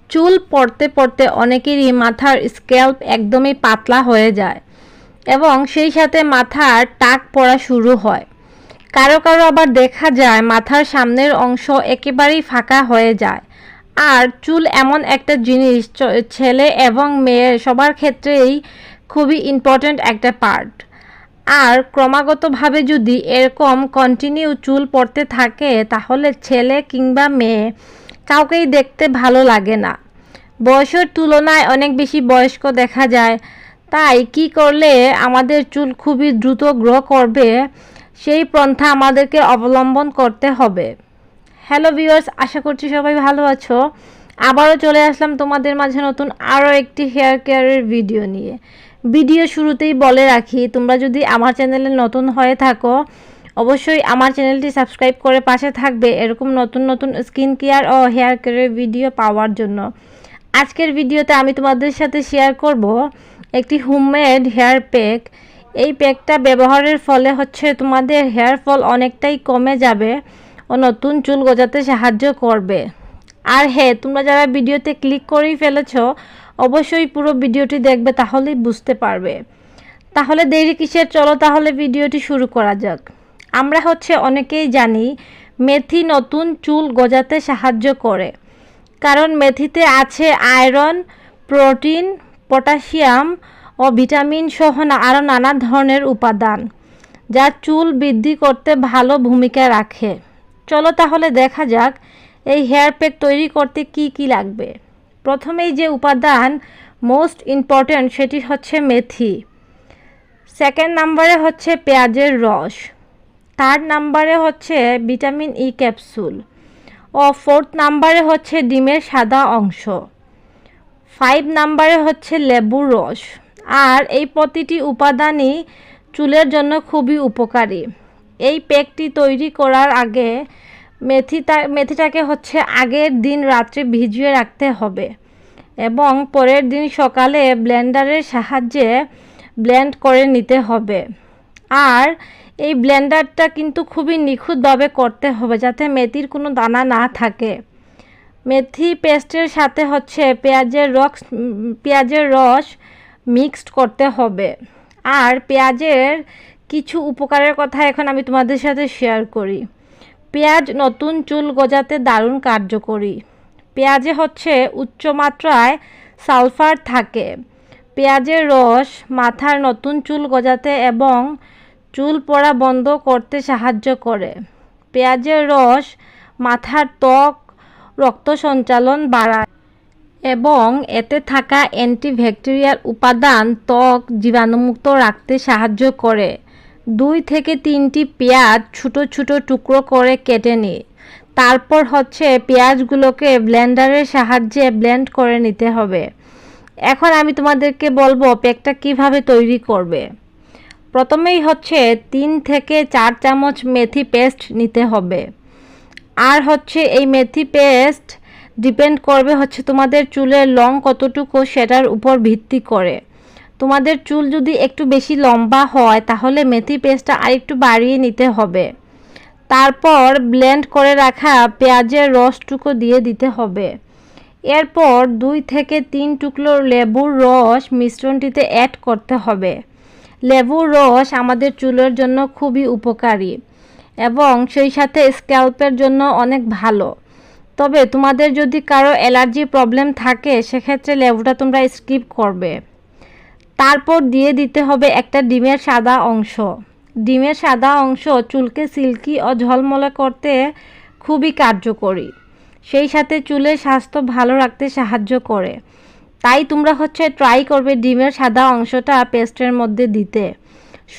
চুল পড়তে পড়তে অনেকেরই মাথার স্ক্যাল্প একদমই পাতলা হয়ে যায় এবং সেই সাথে মাথার টাক পড়া শুরু হয়। কারো কারো আবার দেখা যায় মাথার সামনের অংশ একেবারেই ফাঁকা হয়ে যায়। আর চুল এমন একটা জিনিস, ছেলে এবং মেয়ে সবার ক্ষেত্রেই খুবই ইম্পর্ট্যান্ট একটা পার্ট। আর ক্রমাগতভাবে যদি এরকম কন্টিনিউ চুল পড়তে থাকে তাহলে ছেলে কিংবা মেয়ে কাউকেই দেখতে ভালো লাগে না। বয়সের তুলনায় অনেক বেশি বয়স্ক দেখা যায়। তাই কি করলে আমাদের চুল খুবই দ্রুত গ্রো করবে সেই পন্থা আমাদেরকে অবলম্বন করতে হবে। হ্যালো ভিউয়ার্স, আশা করছি সবাই ভালো আছো। আবারও চলে আসলাম তোমাদের মাঝে নতুন আরও একটি হেয়ার কেয়ারের ভিডিও নিয়ে। ভিডিও শুরুতেই বলে রাখি, তোমরা যদি আমার চ্যানেলে নতুন হয়ে থাকো অবশ্যই আমার চ্যানেলটি সাবস্ক্রাইব করে পাশে থাকবে এরকম নতুন নতুন স্কিন কেয়ার ও হেয়ার কেয়ারের ভিডিও পাওয়ার জন্য। আজকের ভিডিওতে আমি তোমাদের সাথে শেয়ার করব একটি হোমমেড হেয়ার প্যাক। এই প্যাকটা ব্যবহারের ফলে তোমাদের হেয়ার ফল অনেকটাই কমে যাবে ও নতুন চুল গজাতে সাহায্য করবে। আর হ্যাঁ, তোমরা যারা ভিডিওতে ক্লিক করেই ফেলেছো অবশ্যই পুরো ভিডিওটি দেখবে, তাহলেই বুঝতে পারবে। তাহলে দেরি কিসের, চলো তাহলে ভিডিওটি শুরু করা যাক। আমরা অনেকেই জানি মেথি নতুন চুল গজাতে সাহায্য করে, কারণ মেথিতে আছে আয়রন, প্রোটিন, পটাশিয়াম ও ভিটামিন সহ আরও নানা ধরনের উপাদান যা চুল বৃদ্ধি করতে ভালো ভূমিকা রাখে। চলো তাহলে দেখা যাক এই হেয়ার প্যাক তৈরি করতে কি কি লাগবে। প্রথমেই যে উপাদান মোস্ট ইম্পর্ট্যান্ট সেটি মেথি। সেকেন্ড নাম্বারে পেঁয়াজের রস। থার্ড নাম্বারে ভিটামিন ই ক্যাপসুল ও ফোর্থ নাম্বারে ডিমের সাদা অংশ। 5 নাম্বারে লেবুর রস। আর এই প্রতিটি উপাদানই চুলের জন্য খুবই উপকারী। এই প্যাকটি তৈরি করার আগে মেথিটাকে আগের দিন রাত্রে ভিজিয়ে রাখতে হবে এবং পরের দিন সকালে ব্লেন্ডারের সাহায্যে ব্লেন্ড করে নিতে হবে। আর এই ব্লেন্ডারটা কিন্তু খুবই নিখুঁতভাবে করতে হবে যাতে মেথির কোনো দানা না থাকে। মেথি পেস্টের সাথে পেঁয়াজের রস মিক্সড করতে হবে। আর পেঁয়াজের কিছু উপকারের কথা এখন আমি তোমাদের সাথে শেয়ার করি। পেঁয়াজ নতুন চুল গজাতে দারুণ কার্যকরী। পেঁয়াজে উচ্চ মাত্রায় সালফার থাকে। পেঁয়াজের রস মাথার নতুন চুল গজাতে এবং চুল পড়া বন্ধ করতে সাহায্য করে। পেঁয়াজের রস মাথার ত্বক রক্ত সঞ্চালন বাড়ায় এবং এতে থাকা অ্যান্টিব্যাকটেরিয়াল উপাদান ত্বক জীবাণুমুক্ত রাখতে সাহায্য করে। 2 থেকে 3টি পেঁয়াজ ছোট ছোট টুকরো করে কেটে নিই। তারপর পেঁয়াজগুলোকে ব্লেন্ডারের সাহায্যে ব্লেন্ড করে নিতে হবে। এখন আমি তোমাদেরকে বলবো প্যাকটা কিভাবে তৈরি করবে। প্রথমেই 3 থেকে 4 চামচ মেথি পেস্ট নিতে হবে। আর এই মেথি পেস্ট ডিপেন্ড করবে তোমাদের চুলের লং কতটুকু সেটার উপর ভিত্তি করে। তোমাদের চুল যদি একটু বেশি লম্বা হয় তাহলে মেথি পেস্টটা আরেকটু বাড়িয়ে নিতে হবে। তারপর ব্লেন্ড করে রাখা পেঁয়াজের রসটুকু দিয়ে দিতে হবে। এরপর 2 থেকে 3 টুকরো লেবুর রস মিশ্রণটিতে অ্যাড করতে হবে। লেবুর রস আমাদের চুলের জন্য খুবই উপকারী এবং সেই সাথে স্ক্যাল্পের জন্য অনেক ভালো। তবে তোমাদের যদি কারো অ্যালার্জি প্রবলেম থাকে সেক্ষেত্রে লেবুটা তোমরা স্কিপ করবে। তারপর দিয়ে দিতে হবে একটা ডিমের সাদা অংশ। ডিমের সাদা অংশ চুলকে সিল্কি ও ঝলমলে করতে খুবই কার্যকরী। সেই সাথে চুলের স্বাস্থ্য ভালো রাখতে সাহায্য করে। তাই তোমরা ট্রাই করবে ডিমের সাদা অংশটা পেস্টের মধ্যে দিতে।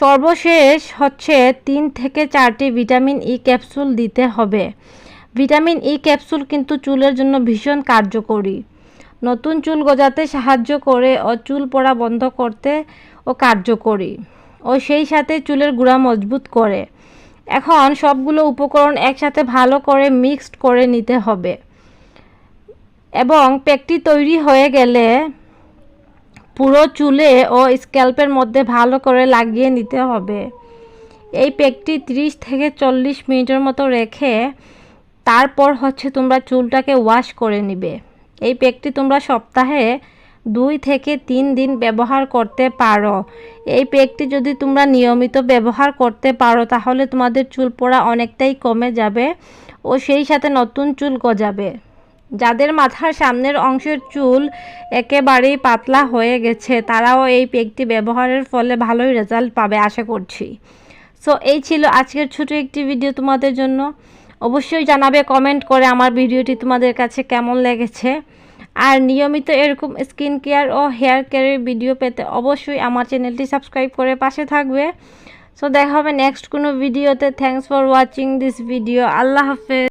সর্বশেষ 3 থেকে 4টি ভিটামিন ই ক্যাপসুল দিতে হবে। ভিটামিন ই ক্যাপসুল কিন্তু চুলের জন্য ভীষণ কার্যকরী। নতুন চুল গজাতে সাহায্য করে ও চুল পড়া বন্ধ করতে ও কার্যকরী ও সেই সাথে চুলের গোড়া মজবুত করে। এখন সবগুলো উপকরণ একসাথে ভালো করে মিক্সড করে নিতে হবে এবং প্যাকটি তৈরি হয়ে গেলে পুরো চুলে ও স্ক্যাল্পের মধ্যে ভালো করে লাগিয়ে নিতে হবে। এই প্যাকটি 30 থেকে 40 মিনিটের মতো রেখে তারপর তোমরা চুলটাকে ওয়াশ করে নিবে। এই প্যাকটি তোমরা সপ্তাহে 2 থেকে 3 দিন ব্যবহার করতে পারো। এই প্যাকটি যদি তোমরা নিয়মিত ব্যবহার করতে পারো তাহলে তোমাদের চুল পড়া অনেকটাই কমে যাবে ও সেই সাথে নতুন চুল গজাবে। যাদের মাথার সামনের অংশের চুল একেবারেই পাতলা হয়ে গেছে তারাও এই প্যাকটি ব্যবহারের ফলে ভালোই রেজাল্ট পাবে আশা করছি। সো এই ছিল আজকের ছোট একটি ভিডিও তোমাদের জন্য। অবশ্যই জানাবে কমেন্ট করে আমার ভিডিওটি তোমাদের কাছে কেমন লেগেছে। আর নিয়মিত এরকম স্কিন কেয়ার ও হেয়ার কেয়ারের ভিডিও পেতে অবশ্যই আমার চ্যানেলটি সাবস্ক্রাইব করে পাশে থাকবে। সো দেখা হবে নেক্সট কোনো ভিডিওতে। Thanks for watching this video. আল্লাহ হাফেজ।